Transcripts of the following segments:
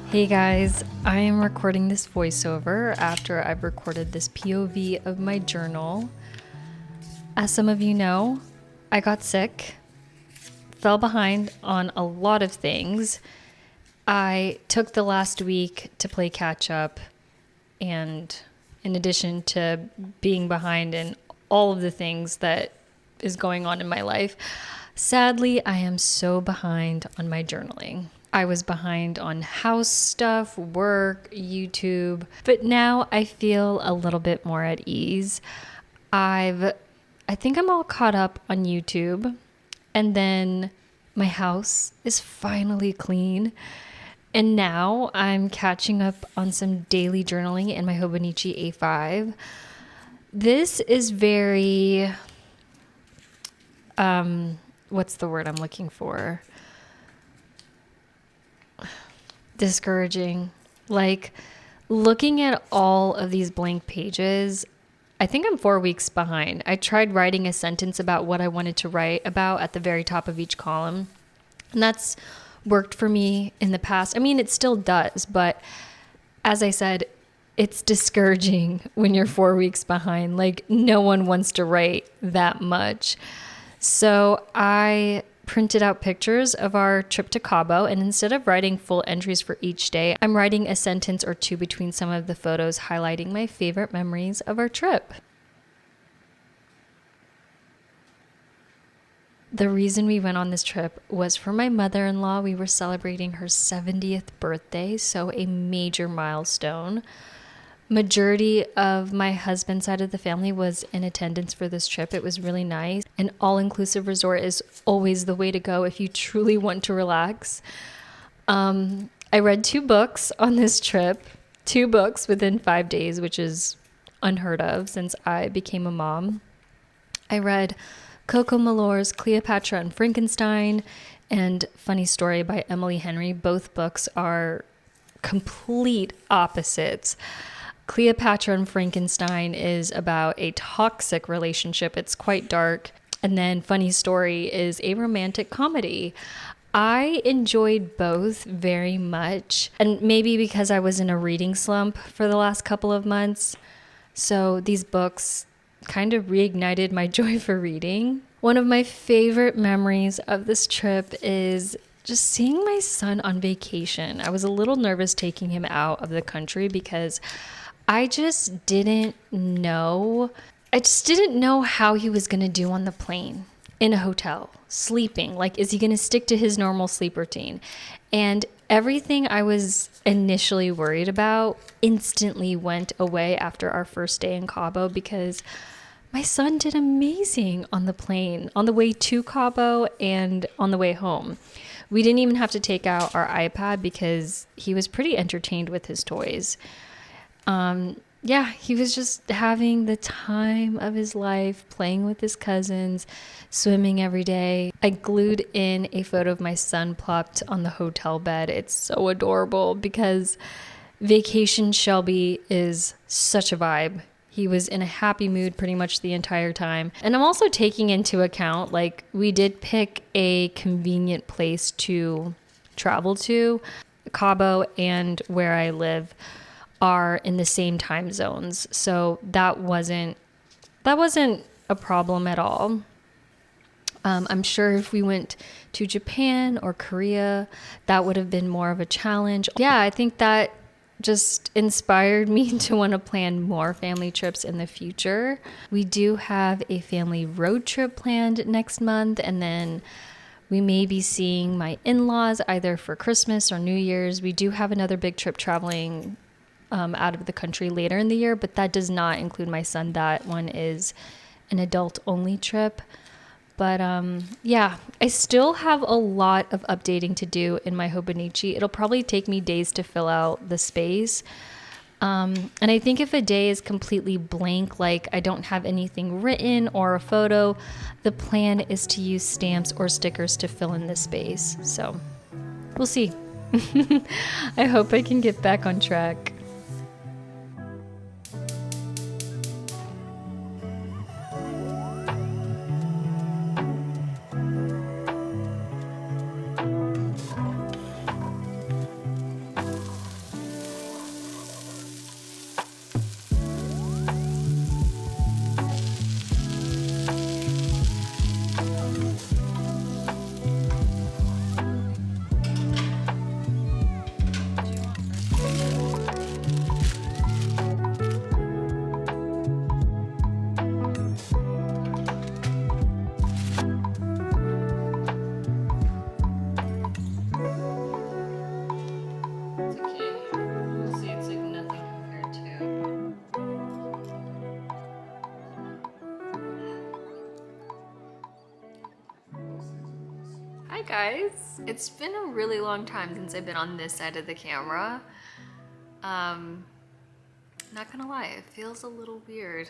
Hey guys, I am recording this voiceover after I've recorded this POV of my journal. As some of you know, I got sick, fell behind on a lot of things. I took the last week to play catch up, and in addition to being behind in all of the things that is going on in my life, sadly, I am so behind on my journaling. I was behind on house stuff, work, YouTube, but now I feel a little bit more at ease. I think I'm all caught up on YouTube, and then my house is finally clean. And now I'm catching up on some daily journaling in my Hobonichi A5. This is very, what's the word I'm looking for? Discouraging. Like, looking at all of these blank pages, I think I'm 4 weeks behind. I tried writing a sentence about what I wanted to write about at the very top of each column, and that's worked for me in the past. I mean, it still does, but as I said, it's discouraging when you're 4 weeks behind. Like, no one wants to write that much. So I printed out pictures of our trip to Cabo, and instead of writing full entries for each day, I'm writing a sentence or two between some of the photos highlighting my favorite memories of our trip. The reason we went on this trip was for my mother-in-law. We were celebrating her 70th birthday, so a major milestone. Majority of my husband's side of the family was in attendance for this trip. It was really nice. An all-inclusive resort is always the way to go if you truly want to relax. I read 2 books on this trip, 2 books within 5 days, which is unheard of since I became a mom. I read Coco Malore's Cleopatra and Frankenstein and Funny Story by Emily Henry. Both books are complete opposites. Cleopatra and Frankenstein is about a toxic relationship. It's quite dark. And then Funny Story is a romantic comedy. I enjoyed both very much. And maybe because I was in a reading slump for the last couple of months. So these books kind of reignited my joy for reading. One of my favorite memories of this trip is just seeing my son on vacation. I was a little nervous taking him out of the country because I just didn't know how he was going to do on the plane, in a hotel, sleeping. Like, is he going to stick to his normal sleep routine? And everything I was initially worried about instantly went away after our first day in Cabo, because my son did amazing on the plane, on the way to Cabo and on the way home. We didn't even have to take out our iPad because he was pretty entertained with his toys. He was just having the time of his life, playing with his cousins, swimming every day. I glued in a photo of my son plopped on the hotel bed. It's so adorable because Vacation Shelby is such a vibe. He was in a happy mood pretty much the entire time. And I'm also taking into account, like, we did pick a convenient place to travel to. Cabo and where I live are in the same time zones. So that wasn't a problem at all. I'm sure if we went to Japan or Korea, that would have been more of a challenge. Yeah, I think that just inspired me to want to plan more family trips in the future. We do have a family road trip planned next month, and then we may be seeing my in-laws either for Christmas or New Year's. We do have another big trip traveling out of the country later in the year, but that does not include my son. That one is an adult-only trip. But yeah, I still have a lot of updating to do in my Hobonichi. It'll probably take me days to fill out the space. And I think if a day is completely blank, like I don't have anything written or a photo, the plan is to use stamps or stickers to fill in the space. So we'll see. I hope I can get back on track. Hi guys, it's been a really long time since I've been on this side of the camera. Not gonna lie, it feels a little weird.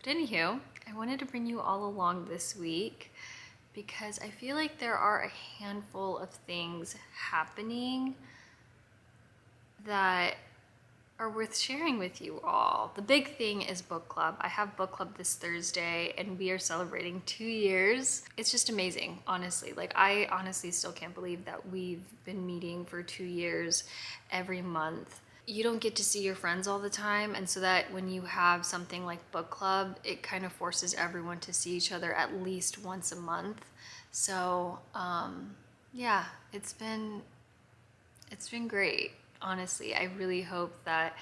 But anywho, I wanted to bring you all along this week because I feel like there are a handful of things happening that are worth sharing with you all. The big thing is book club. I have book club this Thursday and we are celebrating 2 years. It's just amazing, honestly. Like, I honestly still can't believe that we've been meeting for 2 years every month. You don't get to see your friends all the time, and so that when you have something like book club, it kind of forces everyone to see each other at least once a month. So yeah, it's been great. Honestly, I really hope that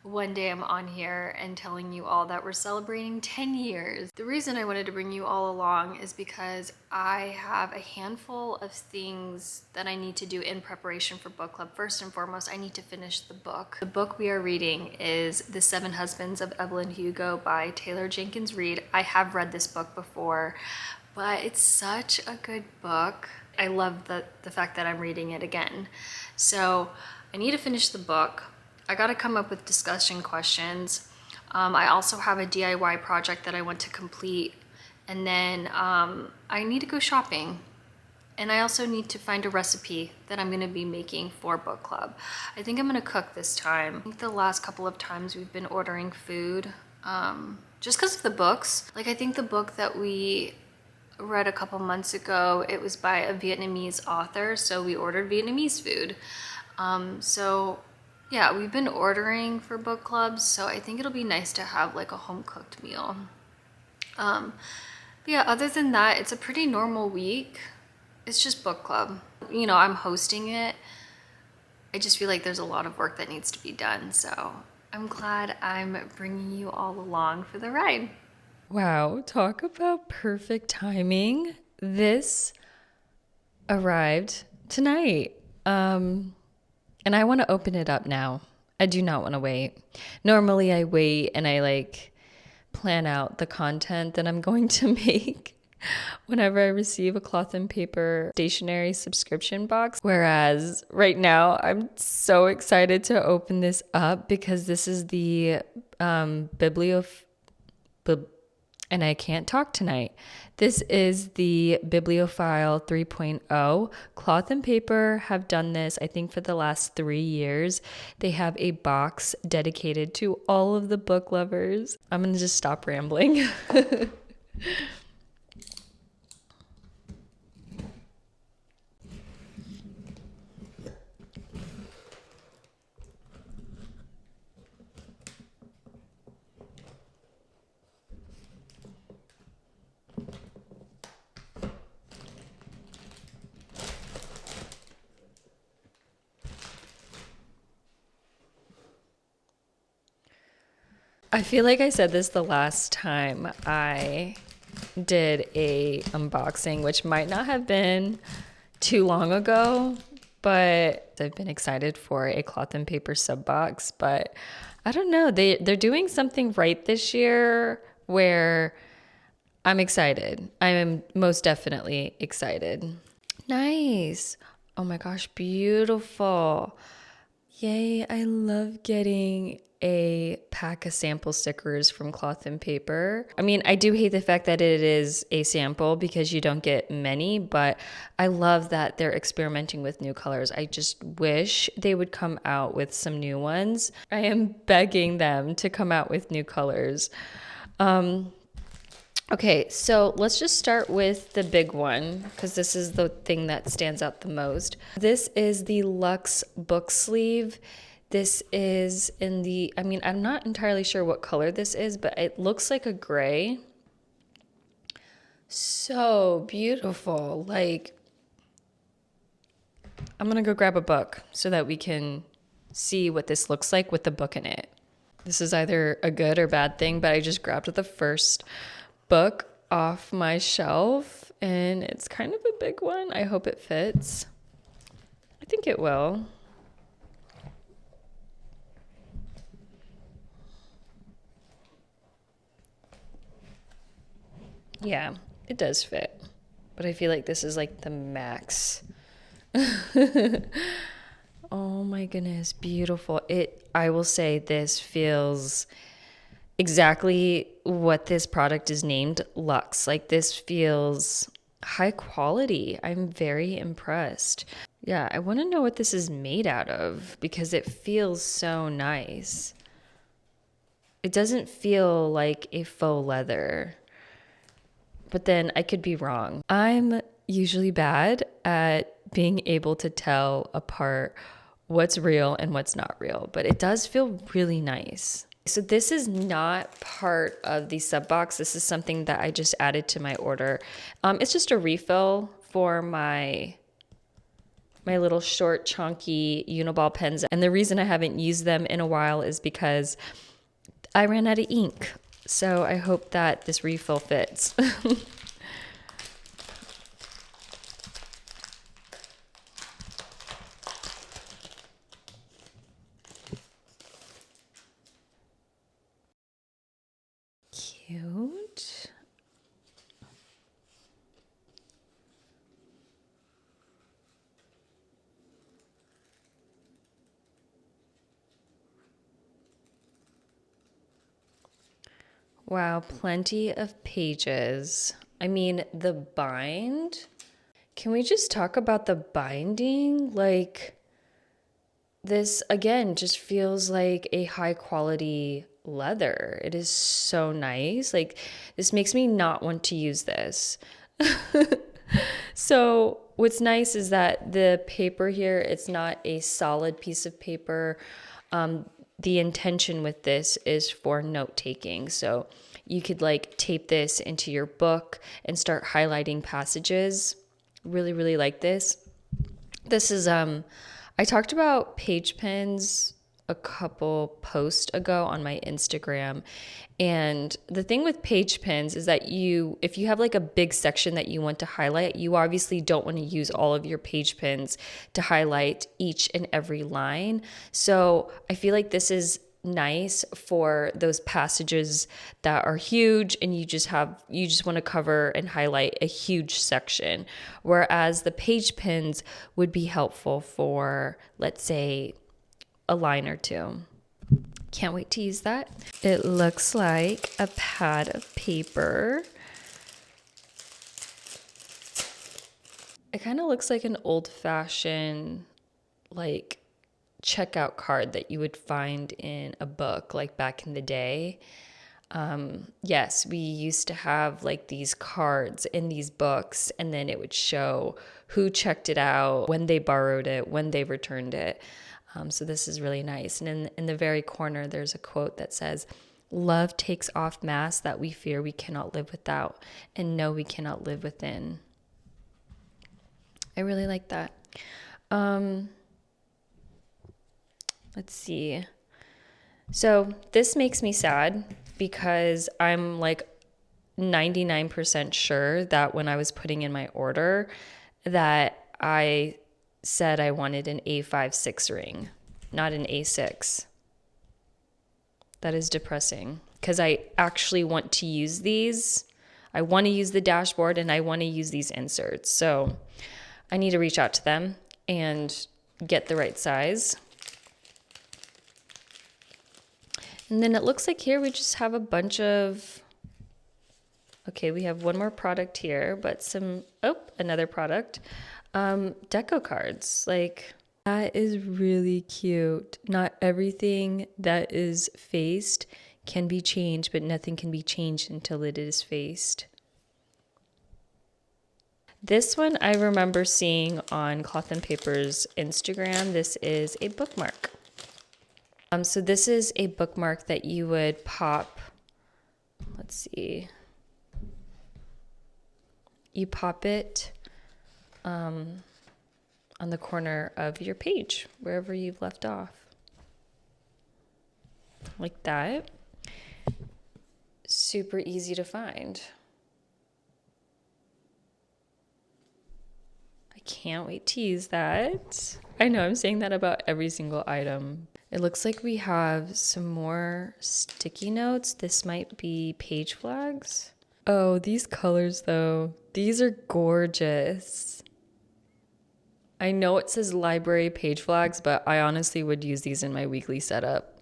one day I'm on here and telling you all that we're celebrating 10 years. The reason I wanted to bring you all along is because I have a handful of things that I need to do in preparation for book club. First and foremost, I need to finish the book. The book we are reading is The 7 Husbands of Evelyn Hugo by Taylor Jenkins Reid. I have read this book before, but it's such a good book. I love the fact that I'm reading it again. So I need to finish the book. I gotta come up with discussion questions. I also have a DIY project that I want to complete. And then I need to go shopping. And I also need to find a recipe that I'm gonna be making for book club. I think I'm gonna cook this time. I think the last couple of times we've been ordering food, just because of the books. Like, I think the book that we read a couple months ago, it was by a Vietnamese author, so we ordered Vietnamese food. So yeah, we've been ordering for book clubs, so I think it'll be nice to have like a home cooked meal. But yeah, other than that, it's a pretty normal week. It's just book club. You know, I'm hosting it. I just feel like there's a lot of work that needs to be done, so I'm glad I'm bringing you all along for the ride. Wow, talk about perfect timing. This arrived tonight. And I want to open it up now. I do not want to wait. Normally I wait and I like plan out the content that I'm going to make whenever I receive a cloth and paper stationery subscription box. Whereas right now I'm so excited to open this up because this is the and I can't talk tonight. This is the Bibliophile 3.0. Cloth and Paper have done this, I think, for the last 3 years. They have a box dedicated to all of the book lovers. I'm going to just stop rambling. I feel like I said this the last time I did a unboxing, which might not have been too long ago, but I've been excited for a cloth and paper sub box. But I don't know, they're doing something right this year where I'm excited. I am most definitely excited. Nice. Oh my gosh, beautiful. Yay, I love getting a pack of sample stickers from Cloth and Paper. I mean, I do hate the fact that it is a sample because you don't get many, but I love that they're experimenting with new colors. I just wish they would come out with some new ones. I am begging them to come out with new colors. Okay, so let's just start with the big one because this is the thing that stands out the most. This is the Luxe book sleeve. This is in the, I mean, I'm not entirely sure what color this is, but it looks like a gray. So beautiful. Like, I'm gonna go grab a book so that we can see what this looks like with the book in it. This is either a good or bad thing, but I just grabbed the first book off my shelf and it's kind of a big one. I hope it fits. I think it will. Yeah, it does fit. But I feel like this is like the max. Oh my goodness, beautiful. I will say this feels exactly what this product is named, Luxe. Like this feels high quality. I'm very impressed. Yeah, I want to know what this is made out of because it feels so nice. It doesn't feel like a faux leather, but then I could be wrong. I'm usually bad at being able to tell apart what's real and what's not real, but it does feel really nice. So this is not part of the sub box. This is something that I just added to my order. It's just a refill for my little short, chunky Uniball pens. And the reason I haven't used them in a while is because I ran out of ink. So I hope that this refill fits. Cute. Wow, plenty of pages. I mean, the bind. Can we just talk about the binding? Like, this again just feels like a high quality leather. It is so nice. Like, this makes me not want to use this. So what's nice is that the paper here, it's not a solid piece of paper. The intention with this is for note taking. So you could like tape this into your book and start highlighting passages. Really, really like this. This is, I talked about page pens a couple posts ago on my Instagram. And the thing with page pens is that if you have like a big section that you want to highlight, you obviously don't want to use all of your page pens to highlight each and every line. So I feel like this is nice for those passages that are huge and you just want to cover and highlight a huge section, whereas the page pens would be helpful for, let's say, a line or two. Can't wait to use that. It looks like a pad of paper. It kind of looks like an old-fashioned like checkout card that you would find in a book like back in the day. Yes, we used to have like these cards in these books and then it would show who checked it out, when they borrowed it, when they returned it. So this is really nice. And in the very corner, there's a quote that says, "Love takes off masks that we fear we cannot live without and know we cannot live within." I really like that. Let's see. So this makes me sad because I'm like 99% sure that when I was putting in my order that I said I wanted an A5-6 ring, not an A6. That is depressing because I actually want to use these. I want to use the dashboard and I want to use these inserts. So I need to reach out to them and get the right size. And then it looks like here we just have a bunch of, okay, we have one more product here, but some, oh, another product. Deco cards. Like, that is really cute. Not everything that is faced can be changed, but nothing can be changed until it is faced. This one I remember seeing on Cloth and Paper's Instagram. This is a bookmark. So this is a bookmark that you would pop. Let's see. You pop it on the corner of your page, wherever you've left off. Like that. Super easy to find. I can't wait to use that. I know I'm saying that about every single item. It looks like we have some more sticky notes. This might be page flags. Oh, these colors though. These are gorgeous. I know it says library page flags, but I honestly would use these in my weekly setup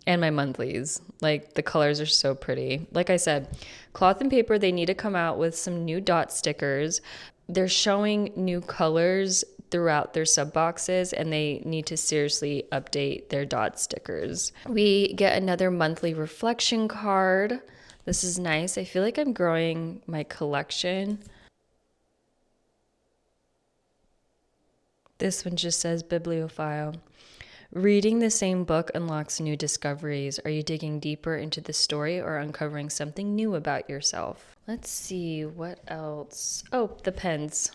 and my monthlies. Like, the colors are so pretty. Like I said, Cloth and Paper, they need to come out with some new dot stickers. They're showing new colors throughout their sub boxes and they need to seriously update their dot stickers. We get another monthly reflection card. This is nice. I feel like I'm growing my collection. This one just says bibliophile. Reading the same book unlocks new discoveries. Are you digging deeper into the story or uncovering something new about yourself? Let's see, what else? Oh, the pens.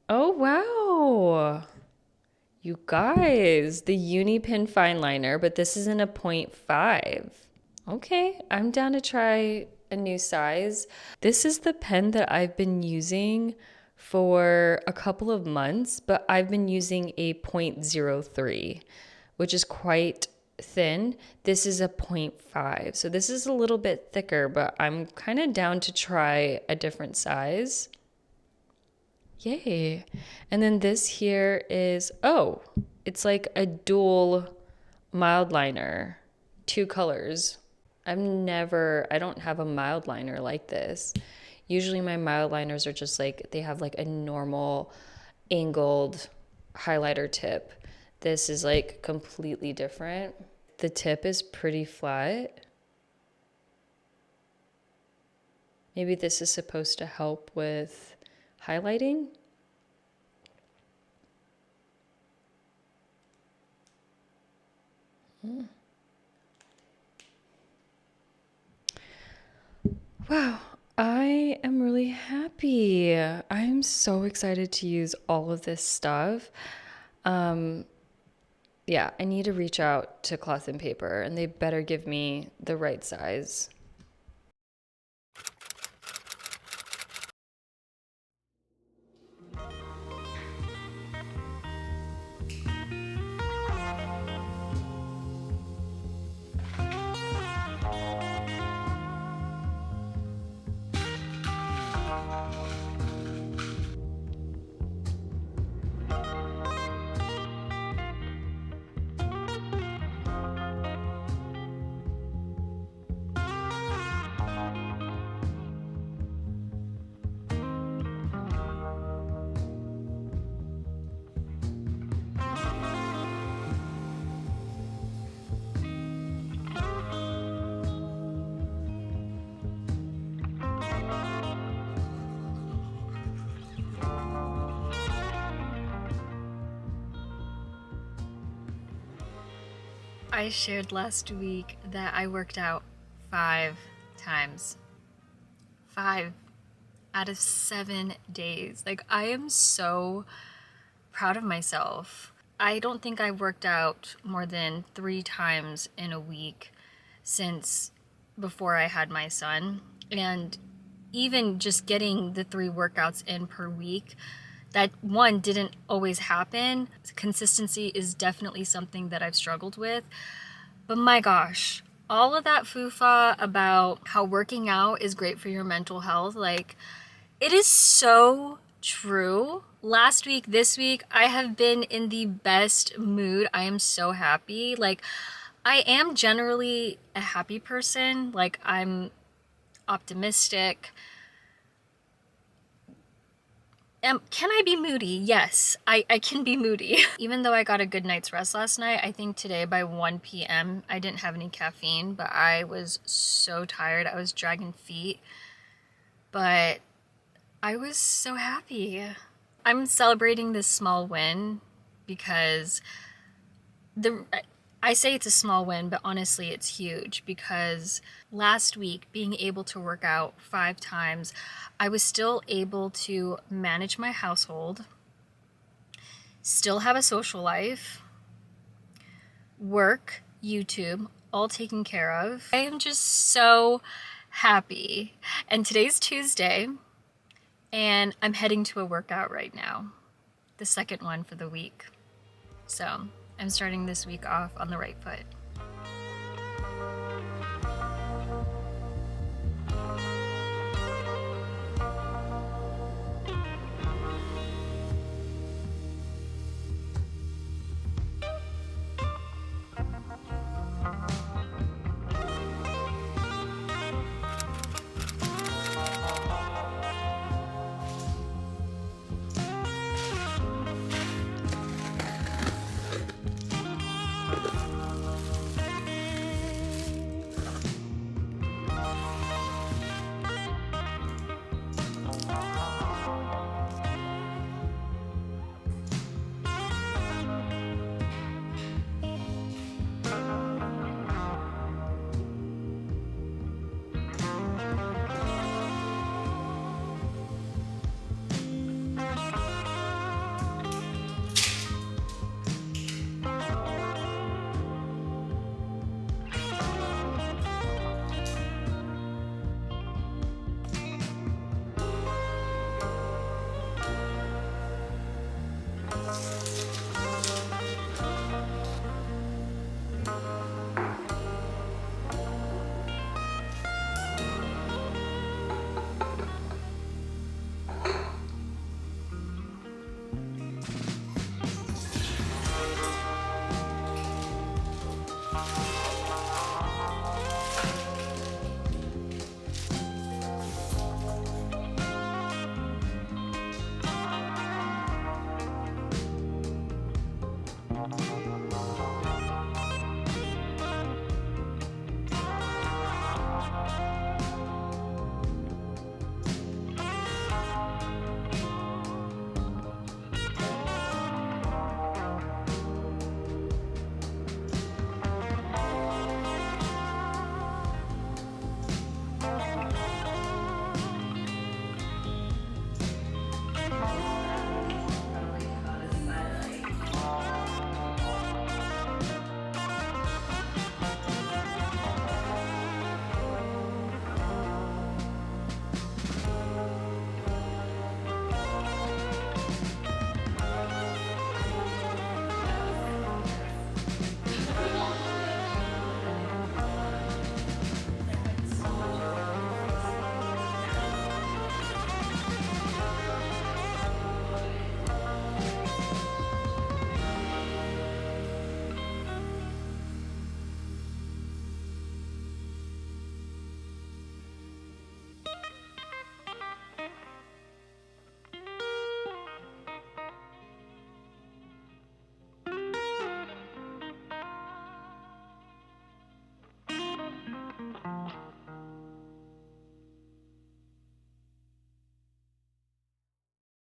Oh, wow. You guys, the Uni Pen Fine Liner, but this is in a 0.5. Okay, I'm down to try a new size. This is the pen that I've been using for a couple of months, but I've been using a 0.03, which is quite thin. This is a 0.5, so this is a little bit thicker, but I'm kind of down to try a different size. Yay. And then this here is, oh, it's like a dual mild liner, 2 colors. I don't have a mild liner like this. Usually my mild liners are just like, they have like a normal angled highlighter tip. This is like completely different. The tip is pretty flat. Maybe this is supposed to help with highlighting. Wow, I am really happy. I'm so excited to use all of this stuff. Yeah, I need to reach out to Cloth and Paper and they better give me the right size. I shared last week that I worked out 5 times. 5 out of 7 days. Like, I am so proud of myself. I don't think I've worked out more than 3 times in a week since before I had my son. And even just getting the 3 workouts in per week, that one didn't always happen. Consistency is definitely something that I've struggled with. But my gosh, all of that foo-fa about how working out is great for your mental health, like, it is so true. Last week, this week, I have been in the best mood. I am so happy. Like, I am generally a happy person. Like, I'm optimistic. Can I be moody? Yes, I can be moody. Even though I got a good night's rest last night, I think today by 1 p.m. I didn't have any caffeine, but I was so tired. I was dragging feet, but I was so happy. I'm celebrating this small win because I say it's a small win, but honestly it's huge, because last week being able to work out 5 times, I was still able to manage my household, still have a social life, work, YouTube, all taken care of. I am just so happy. And today's Tuesday, and I'm heading to a workout right now, the second one for the week. So I'm starting this week off on the right foot.